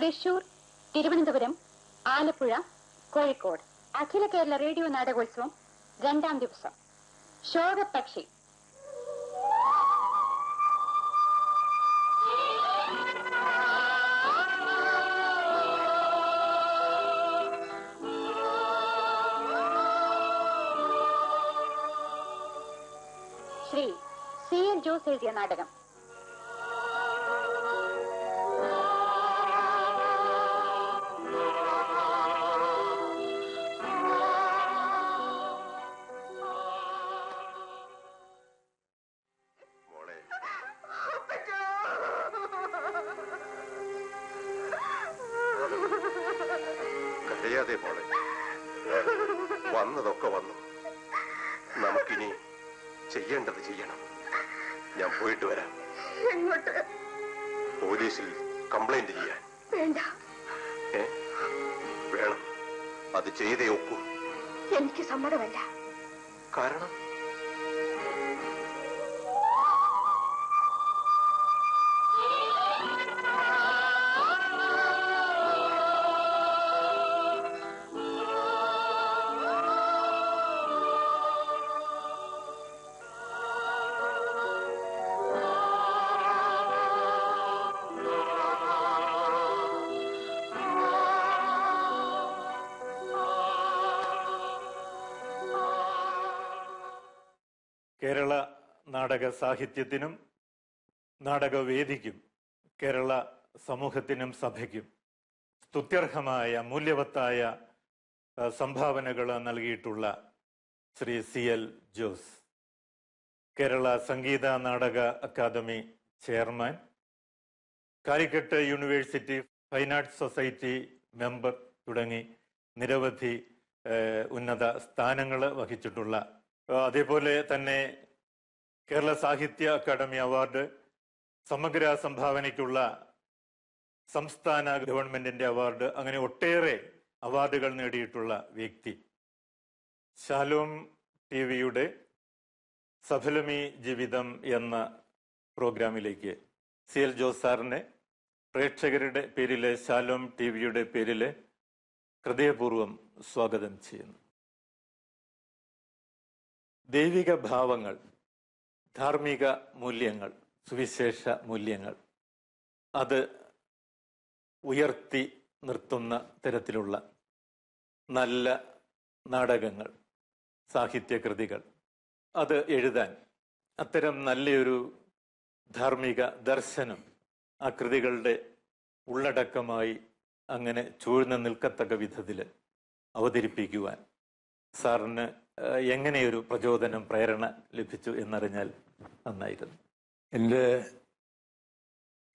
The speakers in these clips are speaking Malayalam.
തൃശൂർ, തിരുവനന്തപുരം, ആലപ്പുഴ, കോഴിക്കോട് അഖില കേരള റേഡിയോ നാടകോത്സവം 2ാം ദിവസം. ശോകപക്ഷി. ശ്രീ C.L. ജോസ് എഴുതിയ നാടകം. കരയാതെ മോളെ, വന്നതൊക്കെ വന്നു. നമുക്കിനി ചെയ്യേണ്ടത് ചെയ്യണം. ഞാൻ പോയിട്ട് വരാം. എങ്ങോട്ട്? പോലീസിൽ കംപ്ലൈന്റ് ചെയ്യാൻ. വേണ്ട. വേണം. അത് ചെയ്തേ ഒക്കൂ. എനിക്ക് സമ്മതമല്ല. കാരണം കേരള നാടക സാഹിത്യത്തിനും നാടകവേദിക്കും കേരള സമൂഹത്തിനും സഭയ്ക്കും സ്തുത്യർഹമായ മൂല്യവത്തായ സംഭാവനകൾ നൽകിയിട്ടുള്ള Shri C.L. Jose, Kerala Sangeetha Nataka Akademi chairman, Calicut University Fine Arts Society member തുടങ്ങി നിരവധി ഉന്നത സ്ഥാനങ്ങൾ വഹിച്ചിട്ടുള്ള, അതേപോലെ തന്നെ കേരള സാഹിത്യ അക്കാദമി അവാർഡ്, സമഗ്ര സംഭാവനയ്ക്കുള്ള സംസ്ഥാന ഗവൺമെന്റിന്റെ അവാർഡ്, അങ്ങനെ ഒട്ടേറെ അവാർഡുകൾ നേടിയിട്ടുള്ള വ്യക്തി. ശാലോം ടിവിയുടെ സഫലമീ ജീവിതം എന്ന പ്രോഗ്രാമിലേക്ക് C.L. ജോസ് സാറിനെ പ്രേക്ഷകരുടെ പേരിലെ, ശാലോം ടിവിയുടെ പേരിലെ ഹൃദയപൂർവ്വം സ്വാഗതം ചെയ്യുന്നു. ദൈവിക ഭാവങ്ങൾ, ധാർമ്മിക മൂല്യങ്ങൾ, സുവിശേഷ മൂല്യങ്ങൾ അത് ഉയർത്തി നിർത്തുന്ന തരത്തിലുള്ള നല്ല നാടകങ്ങൾ, സാഹിത്യകൃതികൾ അത് എഴുതാൻ, അത്തരം നല്ലൊരു ധാർമ്മിക ദർശനം ആ കൃതികളുടെ ഉള്ളടക്കമായി അങ്ങനെ ചൂഴ്ന്നു നിൽക്കത്തക്ക വിധത്തിൽ അവതരിപ്പിക്കുവാൻ സാറിന് എങ്ങനെയൊരു പ്രചോദനം, പ്രേരണ ലഭിച്ചു എന്നറിഞ്ഞാൽ നന്നായിരുന്നു. എൻ്റെ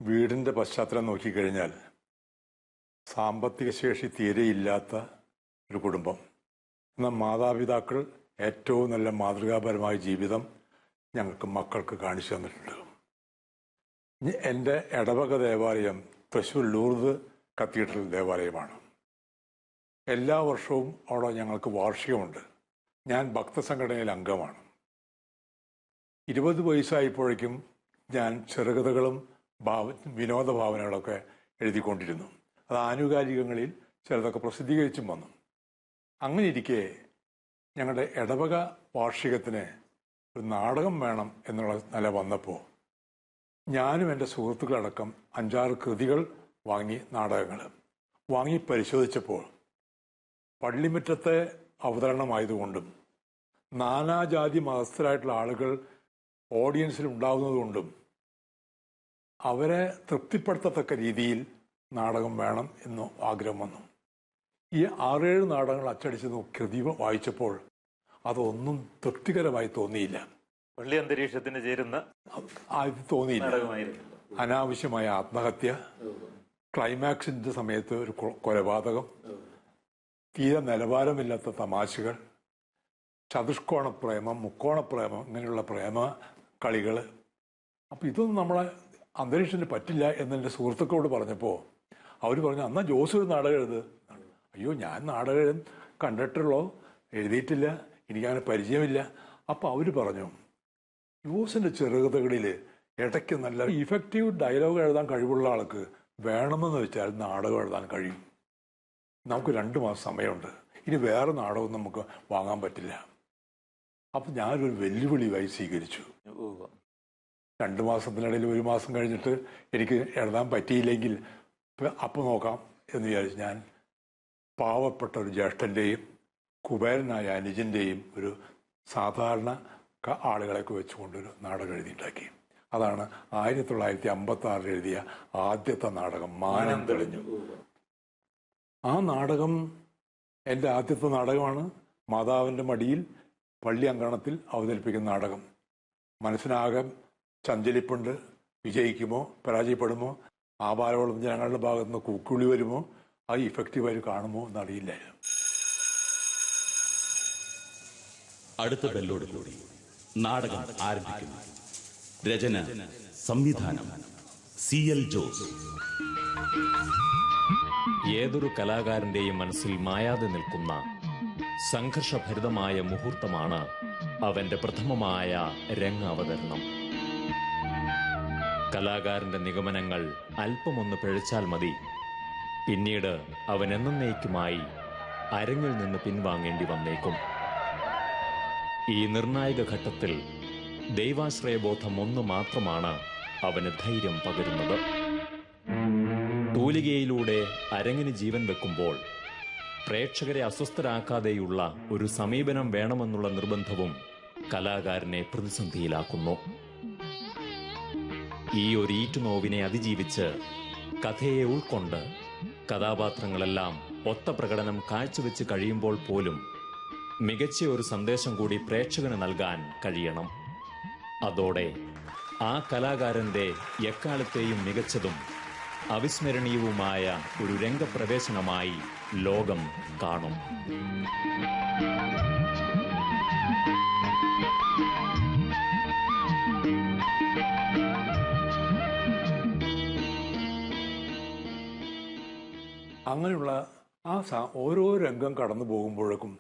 വീടിൻ്റെ പശ്ചാത്തലം നോക്കിക്കഴിഞ്ഞാൽ സാമ്പത്തിക ശേഷി തീരെയില്ലാത്ത ഒരു കുടുംബം. എന്നാൽ മാതാപിതാക്കൾ ഏറ്റവും നല്ല മാതൃകാപരമായ ജീവിതം ഞങ്ങൾക്ക് മക്കൾക്ക് കാണിച്ചു തന്നിട്ടുണ്ട്. എൻ്റെ ഇടവക ദേവാലയം തൃശ്ശൂർ ലൂർദ് കത്തീഡ്രൽ ദേവാലയമാണ്. എല്ലാ വർഷവും അവിടെ ഞങ്ങൾക്ക് വാർഷികമുണ്ട്. ഞാൻ ഭക്തസംഘടനയിൽ അംഗമാണ്. 20 വയസ്സായപ്പോഴേക്കും ഞാൻ ചെറുകഥകളും വിനോദ ഭാവനകളൊക്കെ എഴുതിക്കൊണ്ടിരുന്നു. അത് ആനുകാലികങ്ങളിൽ ചിലതൊക്കെ പ്രസിദ്ധീകരിച്ചും വന്നു. അങ്ങനെ ഇരിക്കെ ഞങ്ങളുടെ ഇടവക വാർഷികത്തിന് ഒരു നാടകം വേണം എന്നുള്ള നില വന്നപ്പോൾ ഞാനും എൻ്റെ സുഹൃത്തുക്കളടക്കം 5-6 കൃതികൾ വാങ്ങി, നാടകങ്ങൾ വാങ്ങി പരിശോധിച്ചപ്പോൾ പള്ളിമുറ്റത്തെ അവതരണമായതുകൊണ്ടും നാനാജാതി മതസ്ഥരായിട്ടുള്ള ആളുകൾ ഓഡിയൻസിൽ ഉണ്ടാവുന്നതുകൊണ്ടും അവരെ തൃപ്തിപ്പെടുത്തത്തക്ക രീതിയിൽ നാടകം വേണം എന്ന് ആഗ്രഹം വന്നു. ഈ 6-7 നാടകങ്ങൾ അച്ചടിച്ച് കൃതി വായിച്ചപ്പോൾ അതൊന്നും തൃപ്തികരമായി തോന്നിയില്ല. പള്ളി അന്തരീക്ഷത്തിന് ചേരുന്ന തോന്നിയില്ല. അനാവശ്യമായ ആത്മഹത്യ, ക്ലൈമാക്സിന്റെ സമയത്ത് ഒരു കൊലപാതകം, തീരെ നിലവാരമില്ലാത്ത തമാശകൾ, ചതുഷ്കോണ പ്രേമം, മുക്കോണ പ്രേമം, ഇങ്ങനെയുള്ള പ്രേമ കളികൾ. അപ്പം ഇതൊന്നും നമ്മളെ അന്തരീക്ഷത്തിന് പറ്റില്ല എന്നെൻ്റെ സുഹൃത്തുക്കളോട് പറഞ്ഞപ്പോൾ അവർ പറഞ്ഞു, എന്നാൽ ജോസ് ഒരു നാടകം എഴുത്. അയ്യോ, ഞാൻ നാടകം കണ്ടിട്ടുള്ളോ, എഴുതിയിട്ടില്ല, എനിക്കങ്ങനെ പരിചയമില്ല. അപ്പോൾ അവർ പറഞ്ഞു, ജോസിൻ്റെ ചെറുകഥകളിൽ ഇടയ്ക്ക് നല്ല ഇഫക്റ്റീവ് ഡയലോഗ് എഴുതാൻ കഴിവുള്ള ആൾക്ക് വേണമെന്ന് വെച്ചാൽ നാടകം എഴുതാൻ കഴിയും. നമുക്ക് 2 മാസം സമയമുണ്ട്. ഇനി വേറെ നാടകം നമുക്ക് വാങ്ങാൻ പറ്റില്ല. അപ്പം ഞാനൊരു വെല്ലുവിളിയായി സ്വീകരിച്ചു. 2 മാസത്തിനിടയിൽ 1 മാസം കഴിഞ്ഞിട്ട് എനിക്ക് എഴുതാൻ പറ്റിയില്ലെങ്കിൽ അപ്പം നോക്കാം എന്ന് വിചാരിച്ച് ഞാൻ പാവപ്പെട്ട ഒരു ജ്യേഷ്ഠൻ്റെയും കുബേരനായ അനുജൻ്റെയും ഒരു സാധാരണ ആളുകളെയൊക്കെ വെച്ചുകൊണ്ടൊരു നാടകം എഴുതിയിട്ടുണ്ടാക്കി. അതാണ് 1956 എഴുതിയ ആദ്യത്തെ നാടകം മാനം തെളിഞ്ഞു. ആ നാടകം എൻ്റെ ആദ്യത്തെ നാടകമാണ്. മാതാവിൻ്റെ മടിയിൽ പള്ളി അങ്കണത്തിൽ അവതരിപ്പിക്കുന്ന നാടകം. മനസ്സിനാകെ ചഞ്ചലിപ്പുണ്ട്. വിജയിക്കുമോ പരാജയപ്പെടുമോ, ആപാലോളം ജനങ്ങളുടെ ഭാഗത്തു നിന്ന് കൂക്കുളി വരുമോ, അത് ഇഫക്റ്റീവായി കാണുമോ എന്നറിയില്ലായിരുന്നു. അടുത്ത ബെല്ലോടുകൂടി നാടകം ആരംഭിക്കുന്നു. രചന സംവിധാനം CL ജോസ്. ഏതൊരു കലാകാരന്റെയും മനസ്സിൽ മായാതെ നിൽക്കുന്ന സംഘർഷഭരിതമായ മുഹൂർത്തമാണ് അവന്റെ പ്രഥമമായ രംഗാവതരണം. കലാകാരന്റെ നിഗമനങ്ങൾ അല്പമൊന്ന് പിഴച്ചാൽ മതി, പിന്നീട് അവൻ എന്നേക്കുമായി അരങ്ങിൽ നിന്ന് പിൻവാങ്ങേണ്ടി വന്നേക്കും. ഈ നിർണായക ഘട്ടത്തിൽ ദൈവാശ്രയബോധം ഒന്ന് മാത്രമാണ് അവന് ധൈര്യം പകരുന്നത്. തൂലികയിലൂടെ അരങ്ങിന് ജീവൻ വെക്കുമ്പോൾ പ്രേക്ഷകരെ അസ്വസ്ഥരാക്കാതെയുള്ള ഒരു സമീപനം വേണമെന്നുള്ള നിർബന്ധവും കലാകാരനെ പ്രതിസന്ധിയിലാക്കുന്നു. ഈ ഒരു ഈറ്റുനോവിനെ അതിജീവിച്ച് കഥയെ ഉൾക്കൊണ്ട് കഥാപാത്രങ്ങളെല്ലാം ഒത്ത പ്രകടനം കാഴ്ചവെച്ച് കഴിയുമ്പോൾ പോലും മികച്ച ഒരു സന്ദേശം കൂടി പ്രേക്ഷകന് നൽകാൻ കഴിയണം. അതോടെ ആ കലാകാരന്റെ എക്കാലത്തെയും മികച്ചതും അവിസ്മരണീയവുമായ ഒരു രംഗപ്രവേശനമായി ലോകം കാണും. അങ്ങനെയുള്ള ഓരോ രംഗം കടന്നു പോകുമ്പോഴേക്കും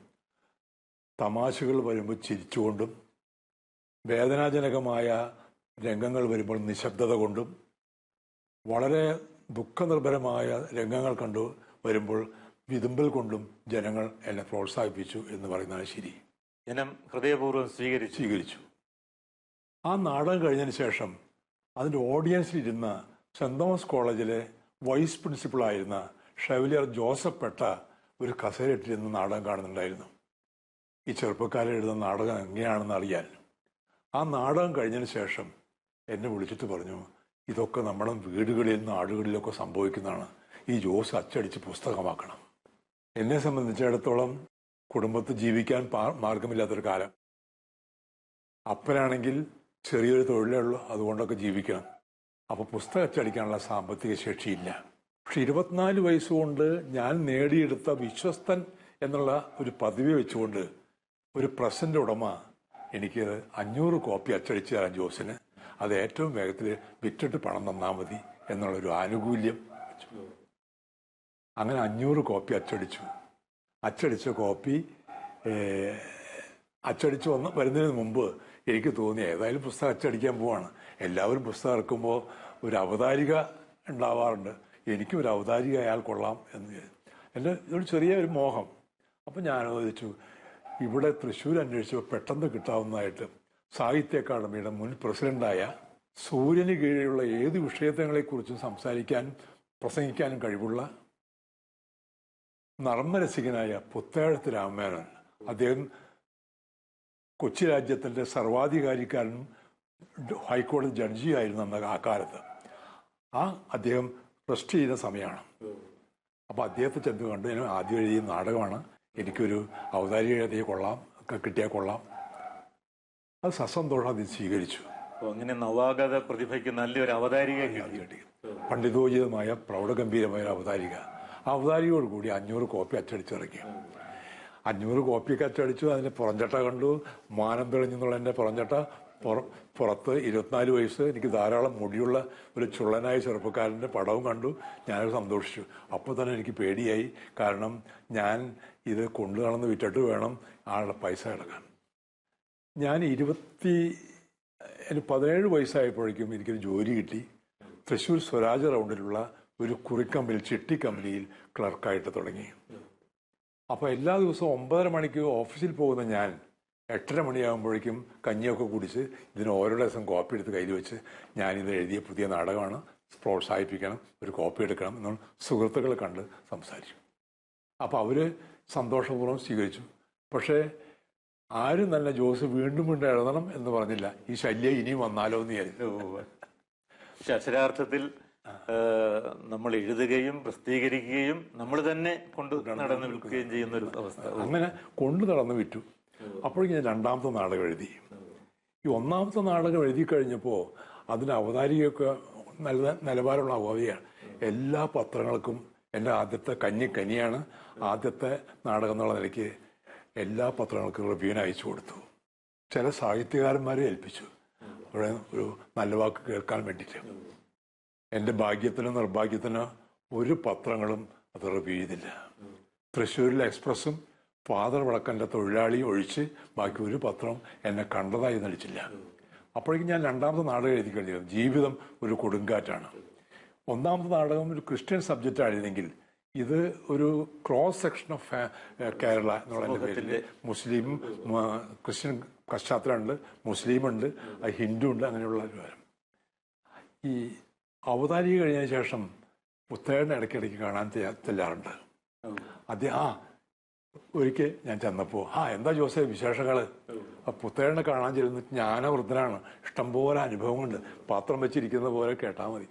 തമാശകൾ വരുമ്പോൾ ചിരിച്ചുകൊണ്ടും, വേദനാജനകമായ രംഗങ്ങൾ വരുമ്പോൾ നിശബ്ദത കൊണ്ടും, വളരെ ദുഃഖനിർഭരമായ രംഗങ്ങൾ കണ്ടു വരുമ്പോൾ വിതുമ്പൽ കൊണ്ടും ജനങ്ങൾ എന്നെ പ്രോത്സാഹിപ്പിച്ചു എന്ന് പറയുന്നതാണ് ശരി. ജനം ഹൃദയപൂർവ്വം സ്വീകരിച്ചു. ആ നാടകം കഴിഞ്ഞതിന് ശേഷം അതിൻ്റെ ഓഡിയൻസിലിരുന്ന സെന്റ് തോമസ് കോളേജിലെ വൈസ് പ്രിൻസിപ്പളായിരുന്ന ഷെവലിയർ ജോസഫ് പെട്ട ഒരു കസേരയിട്ടിരുന്ന നാടകം കാണുന്നുണ്ടായിരുന്നു. ഈ ചെറുപ്പക്കാരൻ എഴുതുന്ന നാടകം എങ്ങനെയാണെന്ന് അറിയാൻ. ആ നാടകം കഴിഞ്ഞതിന് ശേഷം എന്നെ വിളിച്ചിട്ട് പറഞ്ഞു, ഇതൊക്കെ നമ്മുടെ വീടുകളിൽ നാടുകളിലൊക്കെ സംഭവിക്കുന്നതാണ്, ഈ ജോസ് അച്ചടിച്ച് പുസ്തകമാക്കണം. എന്നെ സംബന്ധിച്ചിടത്തോളം കുടുംബത്തിൽ ജീവിക്കാൻ മാർഗമില്ലാത്തൊരു കാലം. അപ്പനാണെങ്കിൽ ചെറിയൊരു തൊഴിലേ ഉള്ളൂ, അതുകൊണ്ടൊക്കെ ജീവിക്കണം. അപ്പോൾ പുസ്തകം അച്ചടിക്കാനുള്ള സാമ്പത്തിക ശേഷിയില്ല. പക്ഷെ 24 വയസ്സുകൊണ്ട് ഞാൻ നേടിയെടുത്ത വിശ്വസ്തൻ എന്നുള്ള ഒരു പദവി വെച്ചുകൊണ്ട് ഒരു പ്രസിന്റെ ഉടമ എനിക്ക് 500 കോപ്പി അച്ചടിച്ചു തരാൻ ജോസിന്, അത് ഏറ്റവും വേഗത്തിൽ വിറ്റിട്ട് പണം തന്നാൽ മതി എന്നുള്ളൊരു ആനുകൂല്യം വെച്ചു. അങ്ങനെ 500 കോപ്പി അച്ചടിച്ച കോപ്പി അച്ചടിച്ച് വരുന്നതിന് മുമ്പ് എനിക്ക് തോന്നി, ഏതായാലും പുസ്തകം അച്ചടിക്കാൻ പോവാണ്, എല്ലാവരും പുസ്തകം ഇറക്കുമ്പോൾ ഒരു അവതാരിക ഉണ്ടാവാറുണ്ട്, എനിക്കും ഒരു അവതാരിക ആയാൽ കൊള്ളാം എന്ന് എൻ്റെ ഒരു ചെറിയ ഒരു മോഹം. അപ്പം ഞാൻ ആലോചിച്ചു, ഇവിടെ തൃശ്ശൂർ അന്വേഷിച്ചപ്പോൾ പെട്ടെന്ന് കിട്ടാവുന്നതായിട്ട് സാഹിത്യ അക്കാദമിയുടെ മുൻ പ്രസിഡന്റായ, സൂര്യന് കീഴിലുള്ള ഏത് വിഷയത്തെക്കുറിച്ചും സംസാരിക്കാനും പ്രസംഗിക്കാനും കഴിവുള്ള നർമ്മരസികനായ പുത്തേഴത്ത് രാമമേനോൻ, അദ്ദേഹം കൊച്ചി രാജ്യത്തിൻ്റെ സർവാധികാരിക്കാരനും ഹൈക്കോടതി ജഡ്ജിയായിരുന്നു അന്ന് ആ കാലത്ത്. അദ്ദേഹം റെസ്റ്റ് ചെയ്യുന്ന സമയമാണ്. അപ്പോൾ അദ്ദേഹത്തെ ചെന്ന് കണ്ട് ഞാൻ ആദ്യം എഴുതിയ നാടകമാണ്, എനിക്കൊരു അവതാരിക എഴുതിയ കൊള്ളാം, ഒക്കെ കിട്ടിയാൽ കൊള്ളാം. അത് സസന്തോഷം അത് സ്വീകരിച്ചു. അങ്ങനെ നവാഗത പ്രതിഭയ്ക്ക് നല്ലൊരു അവതാരിക കിട്ടി. പണ്ഡിതോചിതമായ പ്രൗഢഗംഭീരമായ ഒരു അവതാരിക. ആ അവതാരികയോട് കൂടി 500 കോപ്പി അച്ചടിച്ചിറക്കി. 500 കോപ്പിയൊക്കെ അച്ചടിച്ചു. അതിൻ്റെ പുറംചട്ട കണ്ടു, മാനം തെളിഞ്ഞെന്നുള്ള എൻ്റെ പുറംചട്ട. പുറത്ത് 24 വയസ്സ്, എനിക്ക് ധാരാളം മുടിയുള്ള ഒരു ചുള്ളനായ ചെറുപ്പക്കാരൻ്റെ പടവും കണ്ടു. ഞാനത് സന്തോഷിച്ചു. അപ്പോൾ തന്നെ എനിക്ക് പേടിയായി, കാരണം ഞാൻ ഇത് കൊണ്ടു നടന്ന് വിറ്റിട്ട് വേണം ആളുടെ പൈസ അടക്കാൻ. ഞാൻ 17 വയസ്സായപ്പോഴേക്കും എനിക്കൊരു ജോലി കിട്ടി. തൃശ്ശൂർ സ്വരാജ് റൗണ്ടിലുള്ള ഒരു കുറിക്കമ്പനിയിൽ ചിട്ടി കമ്പനിയിൽ ക്ലർക്കായിട്ട് തുടങ്ങി. അപ്പോൾ എല്ലാ ദിവസവും 9:30 മണിക്ക് ഓഫീസിൽ പോകുന്ന ഞാൻ 8:30 മണിയാകുമ്പോഴേക്കും കഞ്ഞിയൊക്കെ കുടിച്ച് ഇതിന് ഓരോ ദിവസം കോപ്പി എടുത്ത് കയ്യിൽ വെച്ച് ഞാനിത് എഴുതിയ പുതിയ നാടകമാണ്, പ്രോത്സാഹിപ്പിക്കണം, ഒരു കോപ്പി എടുക്കണം എന്നുള്ള സുഹൃത്തുക്കളെ കണ്ട് സംസാരിച്ചു. അപ്പോൾ അവർ സന്തോഷപൂർവ്വം സ്വീകരിച്ചു. പക്ഷേ ആരും തന്നെ ജോസ് വീണ്ടും വീണ്ടും എഴുതണം എന്ന് പറഞ്ഞില്ല. ഈ ശല്യം ഇനിയും വന്നാലോ എന്ന് വിചാരിച്ചു. പക്ഷെ അക്ഷരാർത്ഥത്തിൽ നമ്മൾ എഴുതുകയും പ്രസിദ്ധീകരിക്കുകയും നമ്മൾ തന്നെ കൊണ്ട് നടന്നു വിൽക്കുകയും ചെയ്യുന്ന ഒരു അവസ്ഥ. അങ്ങനെ കൊണ്ടു നടന്ന് വിറ്റു. അപ്പോഴേക്കും ഞാൻ 2ാമത്തെ നാടകം എഴുതി. ഈ 1ാമത്തെ നാടകം എഴുതി കഴിഞ്ഞപ്പോൾ അതിന് അവതാരികയൊക്കെ നല്ല നിലവാരമുള്ള അവതാരികയാണ്. എല്ലാ പത്രങ്ങൾക്കും എൻ്റെ ആദ്യത്തെ കനിയാണ് ആദ്യത്തെ നാടകം എന്നുള്ള നിലയ്ക്ക് എല്ലാ പത്രങ്ങൾക്കും റിവ്യൂവിന് അയച്ചു കൊടുത്തു. ചില സാഹിത്യകാരന്മാരെ ഏൽപ്പിച്ചു അവിടെ ഒരു നല്ല വാക്ക് കേൾക്കാൻ വേണ്ടിയിട്ട്. എൻ്റെ ഭാഗ്യത്തിനോ നിർഭാഗ്യത്തിനോ ഒരു പത്രങ്ങളും അത് റിവ്യൂ ചെയ്തില്ല. തൃശ്ശൂരിലെ എക്സ്പ്രസും ഫാദർ വടക്കൻ്റെ തൊഴിലാളിയും ഒഴിച്ച് ബാക്കി ഒരു പത്രം എന്നെ കണ്ടതായി നടിച്ചില്ല. അപ്പോഴേക്കും ഞാൻ 2ാമത്തെ നാടകം എഴുതി കഴിഞ്ഞിരുന്നു. ജീവിതം ഒരു കൊടുങ്കാറ്റാണ്. 1ാമത്തെ നാടകം ഒരു ക്രിസ്ത്യൻ സബ്ജക്റ്റായിരുന്നെങ്കിൽ ഇത് ഒരു ക്രോസ് സെക്ഷൻ ഓഫ് കേരള എന്നുള്ള പേരിൽ മുസ്ലിം ക്രിസ്ത്യൻ പശ്ചാത്തലമുണ്ട്, മുസ്ലിമുണ്ട്, ഹിന്ദു ഉണ്ട്, അങ്ങനെയുള്ള ഒരു കാര്യം. ഈ അവതാരിക കഴിഞ്ഞതിന് ശേഷം പുത്തേടനെ ഇടയ്ക്കിടയ്ക്ക് കാണാൻ ചെല്ലാറുണ്ട്. ഒരിക്കൽ ഞാൻ ചെന്നപ്പോൾ എന്താ ജോസേ വിശേഷങ്ങൾ? പുത്തേടനെ കാണാൻ ചെല്ലുന്ന ജ്ഞാനവൃദ്ധനാണ്, ഇഷ്ടംപോലെ അനുഭവമുണ്ട്, പാത്രം വെച്ചിരിക്കുന്ന പോലെ കേട്ടാൽ മതി.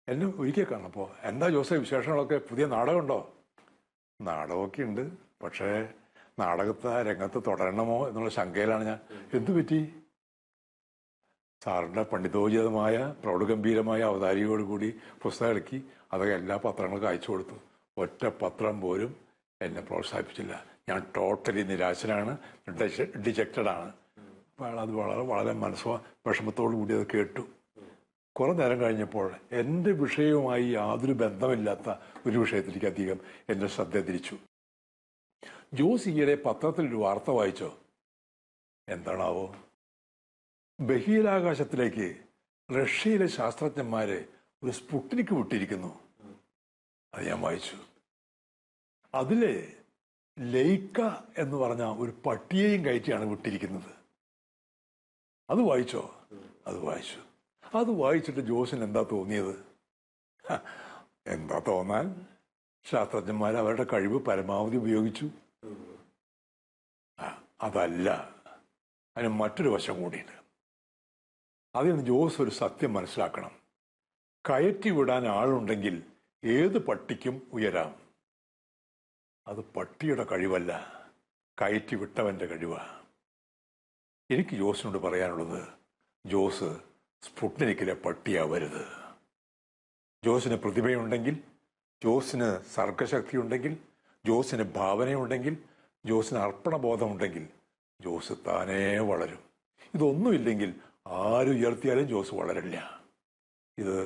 എന്നെ ഒരിക്കൽ കാണപ്പോൾ എന്താ ജോസേ വിശേഷങ്ങളൊക്കെ, പുതിയ നാടകമുണ്ടോ? നാടകമൊക്കെ ഉണ്ട്, പക്ഷേ നാടകത്തെ രംഗത്ത് തുടരണമോ എന്നുള്ള ശങ്കയിലാണ് ഞാൻ. എന്തു പറ്റി? സാറിൻ്റെ പണ്ഡിതോചിതമായ പ്രൗഢഗംഭീരമായ അവതാരികയോടുകൂടി പുസ്തകം ഇറക്കി അതൊക്കെ എല്ലാ പത്രങ്ങൾക്കും അയച്ചു കൊടുത്തു. ഒറ്റ പത്രം പോലും എന്നെ പ്രോത്സാഹിപ്പിച്ചില്ല. ഞാൻ ടോട്ടലി നിരാശനാണ്, ഡിജക്റ്റഡാണ്. അത് വളരെ വളരെ വിഷമത്തോടു കൂടി അത് കേട്ടു. കുറെ നേരം കഴിഞ്ഞപ്പോൾ എൻ്റെ വിഷയവുമായി യാതൊരു ബന്ധമില്ലാത്ത ഒരു വിഷയത്തിലേക്ക് അധികം എൻ്റെ ശ്രദ്ധ തിരിച്ചു. ജോസ് ഈയിടെ പത്രത്തിലൊരു വാർത്ത വായിച്ചോ? എന്താണാവോ? ബഹിരാകാശത്തിലേക്ക് റഷ്യയിലെ ശാസ്ത്രജ്ഞന്മാരെ ഒരു സ്പുട്നിക് വിട്ടിരിക്കുന്നു. അത് ഞാൻ വായിച്ചു. അതിലെ ലൈക്ക എന്ന് പറഞ്ഞ ഒരു പട്ടിയെയും കയറ്റിയാണ് വിട്ടിരിക്കുന്നത്. അത് വായിച്ചോ? അത് വായിച്ചു. അത് വായിച്ചിട്ട് ജോസിന് എന്താ തോന്നിയത്? എന്താ തോന്നാൻ? ശാസ്ത്രജ്ഞന്മാർ അവരുടെ കഴിവ് പരമാവധി ഉപയോഗിച്ചു. അതല്ല, അതിന് മറ്റൊരു വശം കൂടിയുണ്ട്. അതിൽ നിന്ന് ജോസ് ഒരു സത്യം മനസ്സിലാക്കണം. കയറ്റി വിടാൻ ആളുണ്ടെങ്കിൽ ഏത് പട്ടിക്കും ഉയരാം. അത് പട്ടിയുടെ കഴിവല്ല, കയറ്റി വിട്ടവന്റെ കഴിവാണ്. എനിക്ക് ജോസിനോട് പറയാനുള്ളത്, ജോസ് സ്പുട്നിക്കിലെ പട്ടിയാവരുത്. ജോസിന് പ്രതിഭയുണ്ടെങ്കിൽ, ജോസിന് സർഗശക്തിയുണ്ടെങ്കിൽ, ജോസിന് ഭാവനയുണ്ടെങ്കിൽ, ജോസിന് അർപ്പണബോധമുണ്ടെങ്കിൽ ജോസ് താനേ വളരും. ഇതൊന്നുമില്ലെങ്കിൽ ആര് ഉയർത്തിയാലും ജോസ് വളരില്ല. ഇത്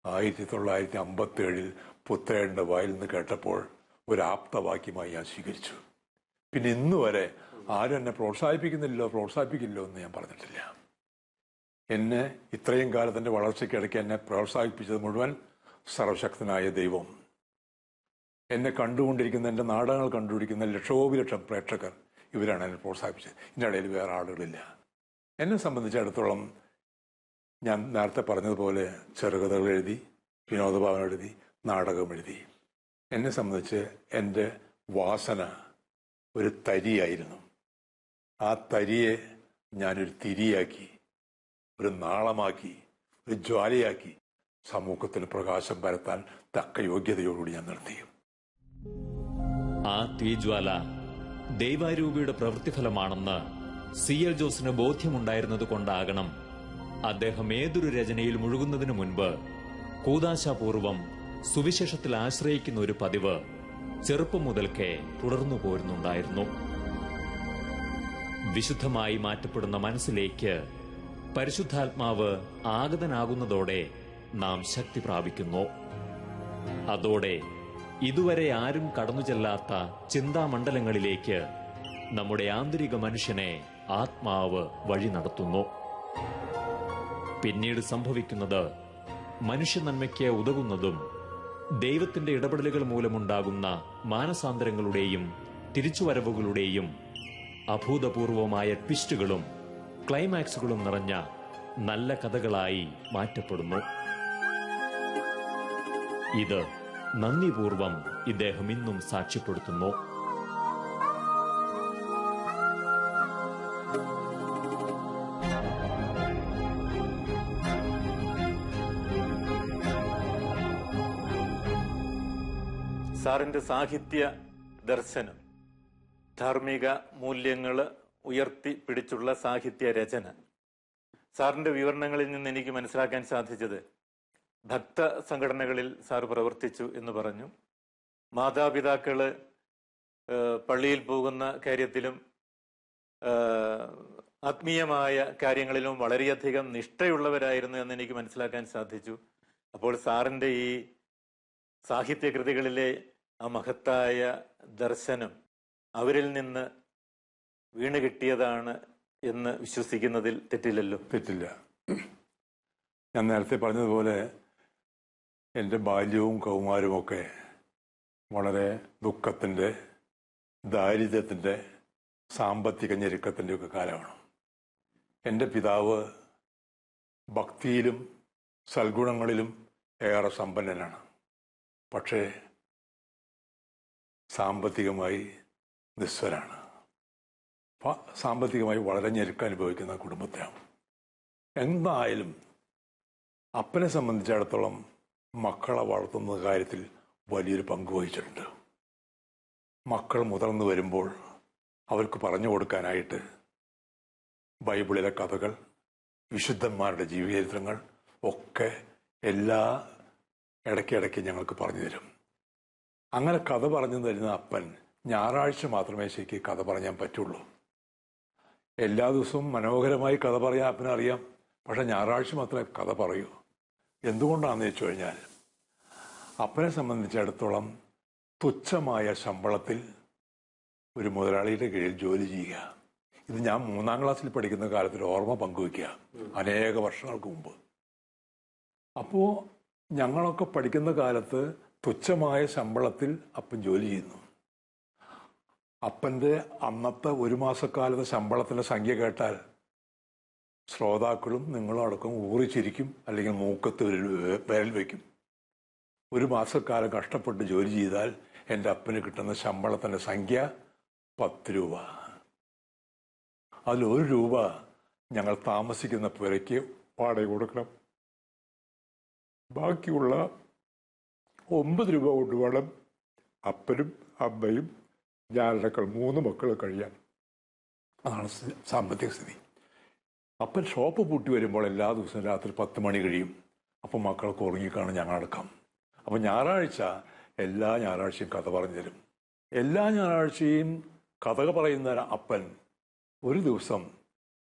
1957 പുത്തേടന്റെ വായിൽ നിന്ന് കേട്ടപ്പോൾ ഒരു ആപ്തവാക്യമായി ഞാൻ സ്വീകരിച്ചു. പിന്നെ ഇന്ന് വരെ ആരും എന്നെ പ്രോത്സാഹിപ്പിക്കില്ലോ എന്ന് ഞാൻ പറഞ്ഞിട്ടില്ല. എന്നെ ഇത്രയും കാലത്തിൻ്റെ വളർച്ചയ്ക്കിടയ്ക്ക് എന്നെ പ്രോത്സാഹിപ്പിച്ചത് മുഴുവൻ സർവശക്തനായ ദൈവം. എന്നെ കണ്ടുകൊണ്ടിരിക്കുന്ന, എൻ്റെ നാടകങ്ങൾ കണ്ടുപിടിക്കുന്ന ലക്ഷോപലക്ഷം പ്രേക്ഷകർ, ഇവരാണ് എന്നെ പ്രോത്സാഹിപ്പിച്ചത്. ഇതിൻ്റെ ഇടയിൽ വേറെ ആളുകളില്ല. എന്നെ സംബന്ധിച്ചിടത്തോളം ഞാൻ നേരത്തെ പറഞ്ഞതുപോലെ ചെറുകഥകൾ എഴുതി, വിനോദഭാവന എഴുതി, നാടകം എഴുതി. എന്നെ സംബന്ധിച്ച് എൻ്റെ വാസന ഒരു തരിയായിരുന്നു. ആ തരിയെ ഞാനൊരു തിരിയാക്കി, ഒരു നാളമാക്കി, ഒരു ജ്വാലയാക്കി സമൂഹത്തിന് പ്രകാശം പരത്താൻ തക്ക യോഗ്യതയോടുകൂടി ഞാൻ നിർത്തി. ആ തീജ്വാല ദൈവാരൂപിയുടെ പ്രവൃത്തിഫലമാണെന്ന് CL ജോസിന് ബോധ്യമുണ്ടായിരുന്നത് കൊണ്ടാകണം അദ്ദേഹം ഏതൊരു രചനയിൽ മുഴുകുന്നതിനു മുൻപ് കൂദാശാപൂർവം സുവിശേഷത്തിൽ ആശ്രയിക്കുന്ന ഒരു പതിവ് ചെറുപ്പം മുതൽക്കേ തുടർന്നു പോരുന്നുണ്ടായിരുന്നു. വിശുദ്ധമായി മാറ്റപ്പെടുന്ന മനസ്സിലേക്ക് പരിശുദ്ധാത്മാവ് ആഗതനാകുന്നതോടെ നാം ശക്തി പ്രാപിക്കുന്നു. അതോടെ ഇതുവരെ ആരും കടന്നു ചെല്ലാത്ത ചിന്താമണ്ഡലങ്ങളിലേക്ക് നമ്മുടെ ആന്തരിക മനുഷ്യനെ ആത്മാവ് വഴി നടത്തുന്നു. പിന്നീട് സംഭവിക്കുന്നത് മനുഷ്യ നന്മയ്ക്ക് ഉതകുന്നതും ദൈവത്തിന്റെ ഇടപെടലുകൾ മൂലമുണ്ടാകുന്ന മാനസാന്തരങ്ങളുടെയും തിരിച്ചുവരവുകളുടെയും അഭൂതപൂർവമായ ട്വിസ്റ്റുകളും ക്ലൈമാക്സുകളും നിറഞ്ഞ നല്ല കഥകളായി മാറ്റപ്പെടുന്നു. ഇത് നന്ദിപൂർവം ഇദ്ദേഹം ഇന്നും സാക്ഷ്യപ്പെടുത്തുന്നു. സാറിന്റെ സാഹിത്യ ദർശനം, ധാർമ്മിക മൂല്യങ്ങൾ ഉയർത്തി പിടിച്ചുള്ള സാഹിത്യ രചന, സാറിന്റെ വിവരണങ്ങളിൽ നിന്ന് എനിക്ക് മനസ്സിലാക്കാൻ സാധിച്ചത് ഭക്ത സംഘടനകളിൽ സാർ പ്രവർത്തിച്ചു എന്ന് പറഞ്ഞു. മാതാപിതാക്കള് പള്ളിയിൽ പോകുന്ന കാര്യത്തിലും ആത്മീയമായ കാര്യങ്ങളിലും വളരെയധികം നിഷ്ഠയുള്ളവരായിരുന്നു എന്ന് എനിക്ക് മനസ്സിലാക്കാൻ സാധിച്ചു. അപ്പോൾ സാറിന്റെ ഈ സാഹിത്യകൃതികളിലെ ആ മഹത്തായ ദർശനം അവരിൽ നിന്ന് വീണ് കിട്ടിയതാണ് എന്ന് വിശ്വസിക്കുന്നതിൽ തെറ്റില്ലല്ലോ? തെറ്റില്ല. ഞാൻ നേരത്തെ പറഞ്ഞതുപോലെ എൻ്റെ ബാല്യവും കൗമാരവും ഒക്കെ വളരെ ദുഃഖത്തിൻ്റെ, ദാരിദ്ര്യത്തിൻ്റെ, സാമ്പത്തിക ഞെരുക്കത്തിൻ്റെ ഒക്കെ കാലമാണ്. എൻ്റെ പിതാവ് ഭക്തിയിലും സൽഗുണങ്ങളിലും ഏറെ സമ്പന്നനാണ്. പക്ഷേ സാമ്പത്തികമായി നിസ്വരാണ്. സാമ്പത്തികമായി വളരെ ഞെരുക്കം അനുഭവിക്കുന്ന കുടുംബത്തെയാണ്. എന്തായാലും അപ്പനെ സംബന്ധിച്ചിടത്തോളം മക്കളെ വളർത്തുന്ന കാര്യത്തിൽ വലിയൊരു പങ്ക് വഹിച്ചിട്ടുണ്ട്. മക്കൾ മുതിർന്നു വരുമ്പോൾ അവർക്ക് പറഞ്ഞു കൊടുക്കാനായിട്ട് ബൈബിളിലെ കഥകൾ, വിശുദ്ധന്മാരുടെ ജീവചരിത്രങ്ങൾ ഒക്കെ ഇടയ്ക്കിടയ്ക്ക് ഞങ്ങൾക്ക് പറഞ്ഞു തരും. അങ്ങനെ കഥ പറഞ്ഞു തരുന്ന അപ്പൻ ഞായറാഴ്ച മാത്രമേ ശരിക്ക് കഥ പറയാൻ പറ്റുള്ളൂ. എല്ലാ ദിവസവും മനോഹരമായി കഥ പറയാൻ അപ്പനറിയാം, പക്ഷെ ഞായറാഴ്ച മാത്രമേ കഥ പറയൂ. എന്തുകൊണ്ടാണെന്ന് വെച്ചു കഴിഞ്ഞാൽ അപ്പനെ സംബന്ധിച്ചിടത്തോളം തുച്ഛമായ ശമ്പളത്തിൽ ഒരു മുതലാളിയുടെ കീഴിൽ ജോലി ചെയ്യുക, ഇത് ഞാൻ 3ാം ക്ലാസ്സിൽ പഠിക്കുന്ന കാലത്തിൽ ഓർമ്മ പങ്കുവയ്ക്കുക, അനേക വർഷങ്ങൾക്ക് മുമ്പ്. അപ്പോൾ ഞങ്ങളൊക്കെ പഠിക്കുന്ന കാലത്ത് തുച്ഛമായ ശമ്പളത്തിൽ അപ്പൻ ജോലി ചെയ്യുന്നു. അപ്പൻ്റെ അന്നത്തെ ഒരു മാസക്കാലത്തെ ശമ്പളത്തിൻ്റെ സംഖ്യ കേട്ടാൽ ശ്രോതാക്കളും നിങ്ങളും അടക്കം ഊറിച്ചിരിക്കും, അല്ലെങ്കിൽ മൂക്കത്ത് വിരൽ വയ്ക്കും. ഒരു മാസക്കാലം കഷ്ടപ്പെട്ട് ജോലി ചെയ്താൽ എൻ്റെ അപ്പന് കിട്ടുന്ന ശമ്പളത്തിൻ്റെ സംഖ്യ 10 രൂപ. അതിൽ 1 രൂപ ഞങ്ങൾ താമസിക്കുന്ന പുരയ്ക്ക് വാടക കൊടുക്കണം. ബാക്കിയുള്ള 9 രൂപ കൊണ്ട് വേണം അപ്പനും അമ്മയും ഞാനടക്കം 3 മക്കൾ കഴിയാൻ. അതാണ് സാമ്പത്തിക സ്ഥിതി. അപ്പൻ ഷോപ്പ് പൂട്ടി വരുമ്പോൾ എല്ലാ ദിവസവും രാത്രി 10 മണി കഴിയും. അപ്പം മക്കൾക്ക് ഉറങ്ങിക്കാണും ഞങ്ങളടക്കം. അപ്പം എല്ലാ ഞായറാഴ്ചയും കഥ പറഞ്ഞു തരും. എല്ലാ ഞായറാഴ്ചയും കഥ പറയുന്ന അപ്പൻ ഒരു ദിവസം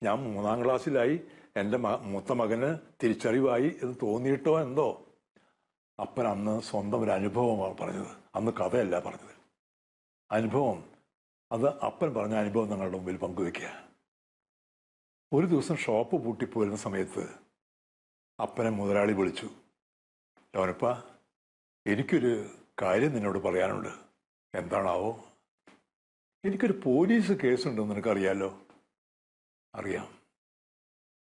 ഞാൻ 3ാം ക്ലാസ്സിലായി, എൻ്റെ മൂത്ത മകന് തിരിച്ചറിവായി എന്ന് തോന്നിയിട്ടോ എന്തോ, അപ്പൻ അന്ന് സ്വന്തം ഒരു അനുഭവമാണ് പറഞ്ഞത്. അന്ന് കഥയല്ല പറഞ്ഞത്, അനുഭവം. അത് അപ്പൻ പറഞ്ഞ അനുഭവം ഞങ്ങളുടെ മുമ്പിൽ പങ്കുവയ്ക്കുക. ഒരു ദിവസം ഷോപ്പ് പൂട്ടിപ്പോരുന്ന സമയത്ത് അപ്പനെ മുതലാളി വിളിച്ചു. ലോനപ്പ, എനിക്കൊരു കാര്യം നിന്നോട് പറയാനുണ്ട്. എന്താണാവോ? എനിക്കൊരു പോലീസ് കേസുണ്ടെന്ന് നിനക്കറിയാലോ? അറിയാം.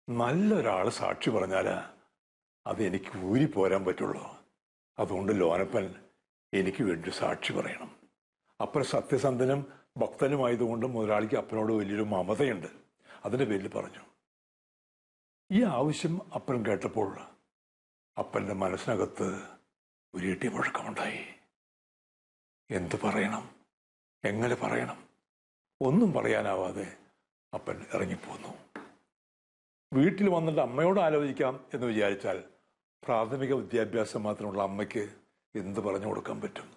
നല്ലൊരാൾ സാക്ഷി പറഞ്ഞാലാ അത് എനിക്ക് ഊരിപ്പോരാൻ പറ്റുള്ളൂ. അതുകൊണ്ട് ലോനപ്പൻ എനിക്ക് വേണ്ടി സാക്ഷി പറയണം. അപ്പൻ സത്യസന്ധനും ഭക്തനുമായതുകൊണ്ട് മുതലാളിക്ക് അപ്പനോട് വലിയൊരു മമതയുണ്ട്. അതിൻ്റെ പേരിൽ പറഞ്ഞു. ഈ ആവശ്യം അപ്പൻ കേട്ടപ്പോൾ അപ്പൻ്റെ മനസ്സിനകത്ത് ഒരു ഇടി മുഴക്കമുണ്ടായി. എന്തു പറയണം, എങ്ങനെ പറയണം, ഒന്നും പറയാനാവാതെ അപ്പൻ ഇറങ്ങിപ്പോന്നു. വീട്ടിൽ വന്നിട്ട് അമ്മയോട് ആലോചിക്കാം എന്ന് വിചാരിച്ചാൽ പ്രാഥമിക വിദ്യാഭ്യാസം മാത്രമുള്ള അമ്മയ്ക്ക് എന്ത് പറഞ്ഞു കൊടുക്കാൻ പറ്റും?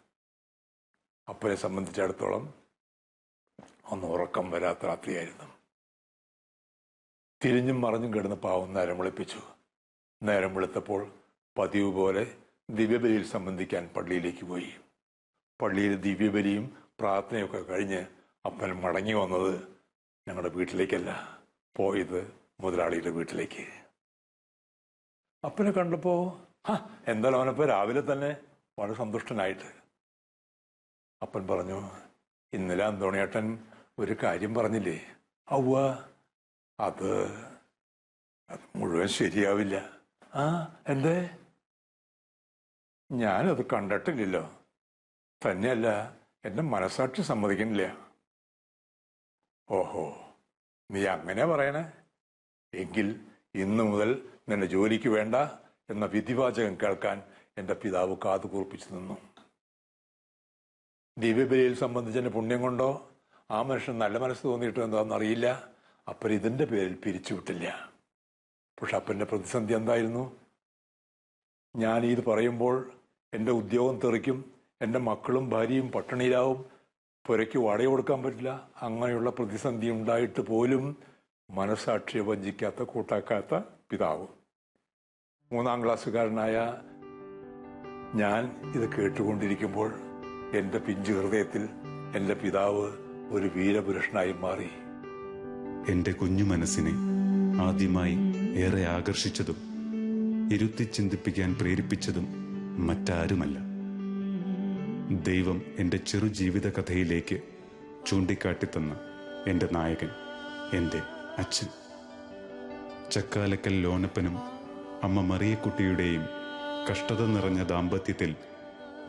അപ്പനെ സംബന്ധിച്ചിടത്തോളം അന്ന് ഉറക്കം വരാത്ത രാത്രിയായിരുന്നു. തിരിഞ്ഞും മറിഞ്ഞും കിടന്ന് പാവം നേരം വെളുപ്പിച്ചു. നേരം വെളുത്തപ്പോൾ പതിവ് പോലെ ദിവ്യബലിയിൽ സംബന്ധിക്കാൻ പള്ളിയിലേക്ക് പോയി. പള്ളിയിൽ ദിവ്യബലിയും പ്രാർത്ഥനയൊക്കെ കഴിഞ്ഞ് അപ്പൻ മടങ്ങി വന്നത് ഞങ്ങളുടെ വീട്ടിലേക്കല്ല, പോയത് മുതലാളിയുടെ വീട്ടിലേക്ക്. അപ്പനെ കണ്ടപ്പോൾ എന്തായാലും അവനപ്പോ രാവിലെ തന്നെ വളരെ സന്തുഷ്ടനായിട്ട് അപ്പൻ പറഞ്ഞു, ഇന്നലെ അന്തോണിയേട്ടൻ ഒരു കാര്യം പറഞ്ഞില്ലേ? ഔവ്വ, അത് മുഴുവൻ ശരിയാവില്ല. എന്തേ? ഞാനത് കണ്ടിട്ടില്ലല്ലോ. തന്നെയല്ല, എന്റെ മനസാക്ഷി സമ്മതിക്കുന്നില്ല. ഓഹോ, നീ അങ്ങനെ പറയണേ? എങ്കിൽ ഇന്നു മുതൽ നിന്നെ ജോലിക്ക് വേണ്ട എന്ന വിധിവാചകം കേൾക്കാൻ എന്റെ പിതാവ് കാതു കൂർപ്പിച്ചു നിന്നു. ദിവ്യബലിയിൽ സംബന്ധിച്ച എന്റെ പുണ്യം കൊണ്ടോ ആ മനുഷ്യൻ നല്ല മനസ്സ് തോന്നിയിട്ടോ എന്താണെന്നറിയില്ല, അപ്പൻ ഇതിന്റെ പേരിൽ പിരിച്ചുവിട്ടില്ല. പക്ഷെ അപ്പന്റെ പ്രതിസന്ധി എന്തായിരുന്നു? ഞാൻ ഇത് പറയുമ്പോൾ എന്റെ ഉദ്യോഗം തെറിക്കും, എന്റെ മക്കളും ഭാര്യയും പട്ടിണിയിലാവും, പുരയ്ക്ക് വാടക കൊടുക്കാൻ പറ്റില്ല. അങ്ങനെയുള്ള പ്രതിസന്ധി ഉണ്ടായിട്ട് പോലും മനസാക്ഷിയെ വഞ്ചിക്കാത്ത, കൂട്ടാക്കാത്ത പിതാവ്. 3ാം ക്ലാസ്സുകാരനായ ഞാൻ ഇത് കേട്ടുകൊണ്ടിരിക്കുമ്പോൾ എന്റെ പിഞ്ചു ഹൃദയത്തിൽ എന്റെ പിതാവ് ഒരു വീരപുരുഷനായി മാറി. എന്റെ കുഞ്ഞു മനസ്സിനെ ആദ്യമായി ഏറെ ആകർഷിച്ചതും ഇരുത്തി ചിന്തിപ്പിക്കാൻ പ്രേരിപ്പിച്ചതും മറ്റാരുമല്ല, ദൈവം എന്റെ ചെറു ജീവിത കഥയിലേക്ക് ചൂണ്ടിക്കാട്ടിത്തന്ന എന്റെ നായകൻ, എന്റെ അച്ഛൻ. ചക്കാലക്കൽ ലോനപ്പനും അമ്മ മറിയക്കുട്ടിയുടെയും കഷ്ടത നിറഞ്ഞ ദാമ്പത്യത്തിൽ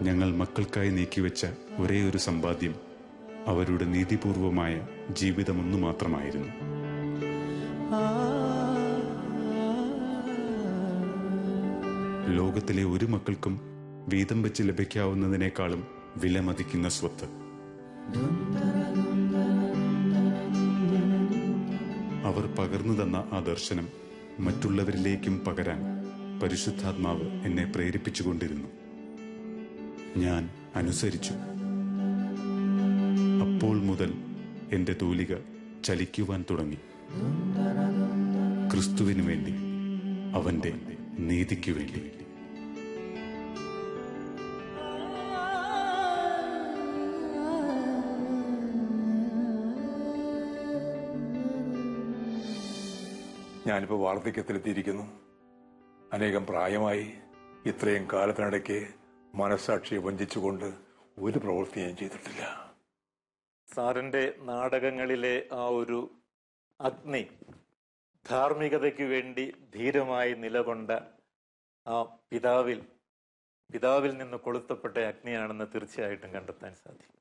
ഞങ്ങൾ മക്കൾക്കായി നീക്കിവെച്ച ഒരേ ഒരു സമ്പാദ്യം അവരുടെ നീതിപൂർവമായ ജീവിതമൊന്നു മാത്രമായിരുന്നു. ലോകത്തിലെ ഒരു മക്കൾക്കും വീതം വെച്ച് ലഭിക്കാവുന്നതിനേക്കാളും വിലമതിക്കുന്ന സ്വത്ത്. അവർ പകർന്നു തന്ന ആ ദർശനം മറ്റുള്ളവരിലേക്കും പകരാൻ പരിശുദ്ധാത്മാവ് എന്നെ പ്രേരിപ്പിച്ചുകൊണ്ടിരുന്നു. ഞാൻ അനുസരിച്ചു. അപ്പോൾ മുതൽ എന്റെ തൂലിക ചലിക്കുവാൻ തുടങ്ങി. ക്രിസ്തുവിനു വേണ്ടി, അവന്റെ നീതിക്കു വേണ്ടി. ഞാനിപ്പോൾ വാർദ്ധക്യത്തിലെത്തിയിരിക്കുന്നു. അനേകം പ്രായമായി. ഇത്രയും കാലത്തിനിടയ്ക്ക് മനസ്സാക്ഷിയെ വഞ്ചിച്ചുകൊണ്ട് ഒരു പ്രവൃത്തി ഞാൻ ചെയ്തിട്ടില്ല. സാറിന്റെ നാടകങ്ങളിലെ ആ ഒരു അഗ്നി, ധാർമ്മികതയ്ക്ക് വേണ്ടി ധീരമായി നിലകൊണ്ട ആ പിതാവിൽ നിന്ന് കൊളുത്തപ്പെട്ട അഗ്നിയാണെന്ന് തീർച്ചയായിട്ടും കണ്ടെത്താൻ സാധിക്കും.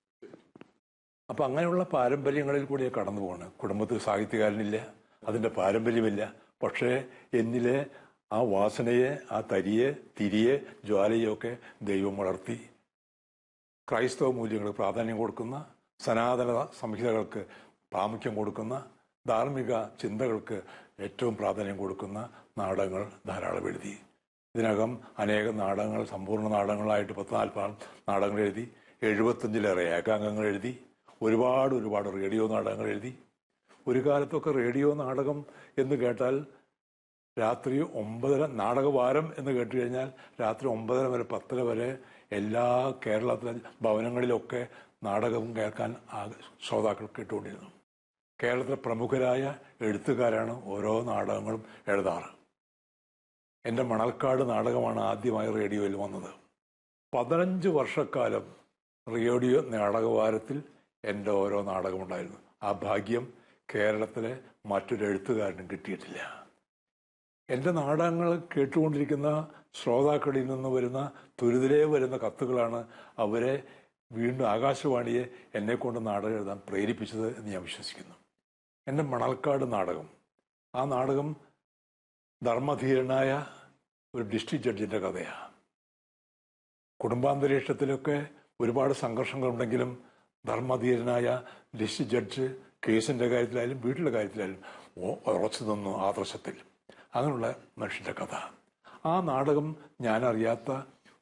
അപ്പൊ അങ്ങനെയുള്ള പാരമ്പര്യങ്ങളിൽ കൂടി കടന്നു പോകണം. കുടുംബത്തിൽ സാഹിത്യകാരനില്ല, അതിന്റെ പാരമ്പര്യമില്ല. പക്ഷേ എന്നിലെ ആ വാസനയെ, ആ തിരിയെ, ജ്വാലയൊക്കെ ദൈവം വളർത്തി. ക്രൈസ്തവ മൂല്യങ്ങൾക്ക് പ്രാധാന്യം കൊടുക്കുന്ന, സനാതന സംഹിതകൾക്ക് പ്രാമുഖ്യം കൊടുക്കുന്ന, ധാർമ്മിക ചിന്തകൾക്ക് ഏറ്റവും പ്രാധാന്യം കൊടുക്കുന്ന നാടകങ്ങൾ ധാരാളം എഴുതി. ഇതിനകം അനേകം നാടകങ്ങൾ സമ്പൂർണ്ണ നാടകങ്ങളായിട്ട് 10-40 നാടകങ്ങൾ എഴുതി. 75-ലേറെ ഏകാംഗങ്ങൾ എഴുതി. ഒരുപാട് റേഡിയോ നാടകങ്ങൾ എഴുതി. ഒരു കാലത്തൊക്കെ റേഡിയോ നാടകം എന്ന് കേട്ടാൽ രാത്രി 9:30, നാടകവാരം എന്ന് കേട്ട് കഴിഞ്ഞാൽ രാത്രി 9:30 വരെ 10:00 വരെ എല്ലാ കേരളത്തിലെ ഭവനങ്ങളിലൊക്കെ നാടകം കേൾക്കാൻ ശ്രോതാക്കൾ കേട്ടുകൊണ്ടിരുന്നു. കേരളത്തിലെ പ്രമുഖരായ എഴുത്തുകാരാണ് ഓരോ നാടകങ്ങളും എഴുതാറ്. എൻ്റെ മണൽക്കാട് നാടകമാണ് ആദ്യമായി റേഡിയോയിൽ വന്നത്. 15 വർഷക്കാലം റേഡിയോ നാടകവാരത്തിൽ എൻ്റെ ഓരോ നാടകമുണ്ടായിരുന്നു. ആ ഭാഗ്യം കേരളത്തിലെ മറ്റൊരു എഴുത്തുകാരനും കിട്ടിയിട്ടില്ല. എൻ്റെ നാടകങ്ങൾ കേട്ടുകൊണ്ടിരിക്കുന്ന ശ്രോതാക്കളിൽ നിന്ന് വരുന്ന തുരിതിലേ വരുന്ന കത്തുകളാണ് അവരെ വീണ്ടും ആകാശവാണിയെ എന്നെക്കൊണ്ട് നാടകം എഴുതാൻ പ്രേരിപ്പിച്ചത് എന്ന് ഞാൻ വിശ്വസിക്കുന്നു. എൻ്റെ മണൽക്കാട് നാടകം, ആ നാടകം ധർമ്മധീരനായ ഒരു ഡിസ്ട്രിക്ട് ജഡ്ജിൻ്റെ കഥയാണ്. കുടുംബാന്തരീക്ഷത്തിലൊക്കെ ഒരുപാട് സംഘർഷങ്ങളുണ്ടെങ്കിലും ധർമ്മധീരനായ ഡിസ്ട്രിക്ട് ജഡ്ജ് കേസിൻ്റെ കാര്യത്തിലായാലും വീട്ടിലെ കാര്യത്തിലായാലും ഉറച്ചു നിന്നു ആദർശത്തിൽ. അങ്ങനെയുള്ള മനുഷ്യൻ്റെ കഥ. ആ നാടകം ഞാനറിയാത്ത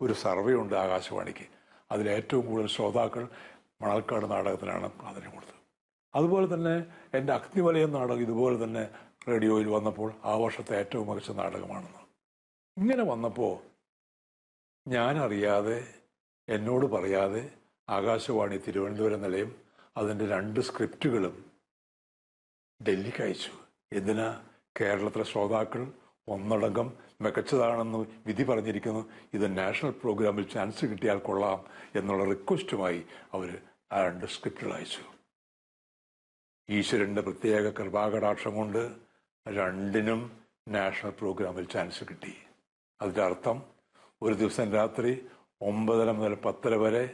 ഒരു സർവേ ഉണ്ട് ആകാശവാണിക്ക്. അതിലേറ്റവും കൂടുതൽ ശ്രോതാക്കൾ മണൽക്കാട് നാടകത്തിനാണ് പ്രാധാന്യം കൊടുത്തത്. അതുപോലെ തന്നെ എൻ്റെ അഗ്നിവലയം നാടകം ഇതുപോലെ തന്നെ റേഡിയോയിൽ വന്നപ്പോൾ ആ വർഷത്തെ ഏറ്റവും മികച്ച നാടകമാണെന്ന്. ഇങ്ങനെ വന്നപ്പോൾ ഞാനറിയാതെ, എന്നോട് പറയാതെ ആകാശവാണി തിരുവനന്തപുരം നിലയം അതിൻ്റെ 2 സ്ക്രിപ്റ്റുകളും ഡൽഹിക്ക് അയച്ചു. എന്തിനാ? കേരളത്തിലെ ശ്രോതാക്കൾ ഒന്നടങ്കം മികച്ചതാണെന്ന് വിധി പറഞ്ഞിരിക്കുന്നു. ഇത് നാഷണൽ പ്രോഗ്രാമിൽ ചാൻസ് കിട്ടിയാൽ കൊള്ളാം എന്നുള്ള റിക്വസ്റ്റുമായി അവർ ആ 2 സ്ക്രിപ്റ്റുകൾ അയച്ചു. ഈശ്വരന്റെ പ്രത്യേക കൃപാകടാക്ഷം കൊണ്ട് 2നും നാഷണൽ പ്രോഗ്രാമിൽ ചാൻസ് കിട്ടി. അതിന്റെ അർത്ഥം ഒരു ദിവസം രാത്രി 9:30 മുതൽ 10:30 വരെ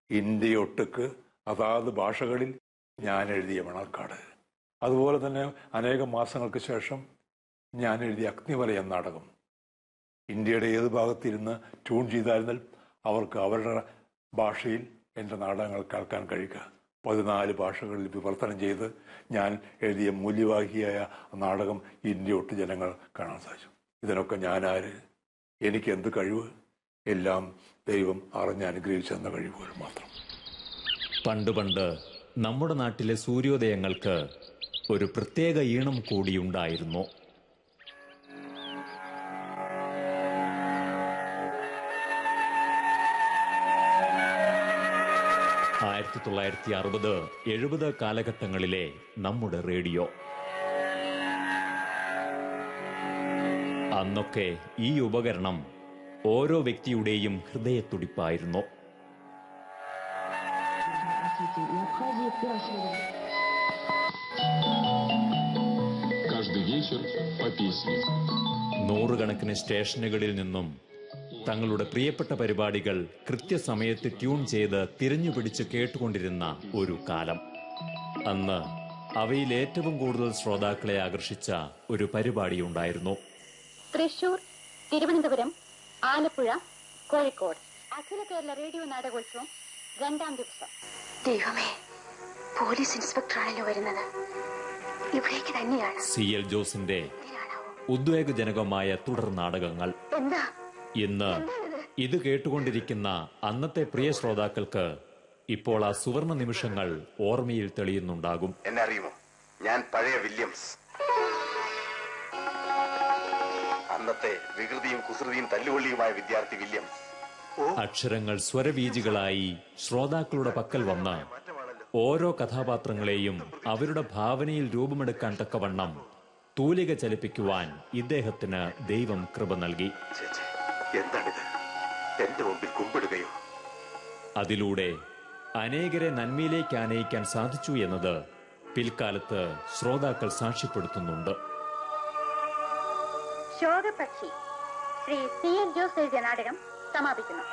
ഇന്ത്യയൊട്ടുക്ക് അതാത് ഭാഷകളിൽ ഞാൻ എഴുതിയ മണൽക്കാട്. അതുപോലെ തന്നെ അനേകം മാസങ്ങൾക്ക് ശേഷം ഞാൻ എഴുതിയ അഗ്നിവല എന്ന നാടകം ഇന്ത്യയുടെ ഏത് ഭാഗത്തിരുന്ന് ട്യൂൺ ചെയ്തായിരുന്നാൽ അവർക്ക് അവരുടെ ഭാഷയിൽ എൻ്റെ നാടകങ്ങൾ കേൾക്കാൻ കഴിയുക. 14 ഭാഷകളിൽ വിവർത്തനം ചെയ്ത് ഞാൻ എഴുതിയ മൂല്യവാഹിയായ നാടകം ഇന്ത്യയൊട്ട് ജനങ്ങൾ കാണാൻ സാധിച്ചു. ഇതിനൊക്കെ ഞാനാര്, എനിക്ക് എന്ത് കഴിവ്? എല്ലാം ദൈവം അറിഞ്ഞനുഗ്രഹിച്ചെന്ന കഴിവുകൾ മാത്രം. പണ്ട് നമ്മുടെ നാട്ടിലെ സൂര്യോദയങ്ങൾക്ക് ഒരു പ്രത്യേക ഈണം കൂടിയുണ്ടായിരുന്നു. ആയിരത്തി 1960-70 കാലഘട്ടങ്ങളിലെ നമ്മുടെ റേഡിയോ. അന്നൊക്കെ ഈ ഉപകരണം ഓരോ വ്യക്തിയുടെയും ഹൃദയത്തുടിപ്പായിരുന്നു. നൂറുകണക്കിന് സ്റ്റേഷനുകളിൽ നിന്നും തങ്ങളുടെ പ്രിയപ്പെട്ട പരിപാടികൾ കൃത്യസമയത്ത് ട്യൂൺ ചെയ്ത് തിരഞ്ഞുപിടിച്ച് കേട്ടുകൊണ്ടിരുന്ന ഒരു കാലം. അന്ന് അവയിൽ ഏറ്റവും കൂടുതൽ ശ്രോതാക്കളെ ആകർഷിച്ച ഒരു പരിപാടിയുണ്ടായിരുന്നു. തൃശൂർ, തിരുവനന്തപുരം, ആലപ്പുഴ, കോഴിക്കോട് അഖില കേരള റേഡിയോ നാടകോത്സവം 2ാം ദിവസം. ദൈവമേ, പോലീസ് ഇൻസ്പെക്ടറാണല്ലോ വരുന്നത്. ഇവിടേക്ക് തന്നെയാണ് CL ജോസിന്റെ ഉദ്വേഗജനകമായ തുടർ നാടകങ്ങൾ. എന്താ ഇന്ന് ഇത് കേട്ടുകൊണ്ടിരിക്കുന്ന അന്നത്തെ പ്രിയ ശ്രോതാക്കൾക്ക് ഇപ്പോൾ ആ സുവർണ നിമിഷങ്ങൾ ഓർമ്മയിൽ തെളിയുന്നുണ്ടാകും. എന്നെ അറിയുമോ? ഞാൻ പഴയ വില്യംസ്. അന്നത്തെ വികൃതിയും കുസൃതിയും തല്ലുകൊള്ളിയുമായ വിദ്യാർത്ഥി വില്യംസ്. അക്ഷരങ്ങൾ സ്വരബീജികളായി ശ്രോതാക്കളുടെ പക്കൽ വന്ന് ഓരോ കഥാപാത്രങ്ങളെയും അവരുടെ ഭാവനയിൽ രൂപമെടുക്കാൻ തക്കവണ്ണം തൂലിക ചലിപ്പിക്കുവാൻ ഇദ്ദേഹത്തിന് ദൈവം കൃപ നൽകി. എന്താണിത്? എന്റെ മുമ്പിൽ കുമ്പിടുകയോ? അതിലൂടെ അനേകരെ നന്മയിലേക്ക് ആനയിക്കാൻ സാധിച്ചു എന്നത് പിൽക്കാലത്ത് ശ്രോതാക്കൾ സാക്ഷ്യപ്പെടുത്തുന്നുണ്ട്. ശോകപക്ഷി ശ്രീ CL ജോസ് എഴുതിയ നാടകം സമാപിക്കുന്നു.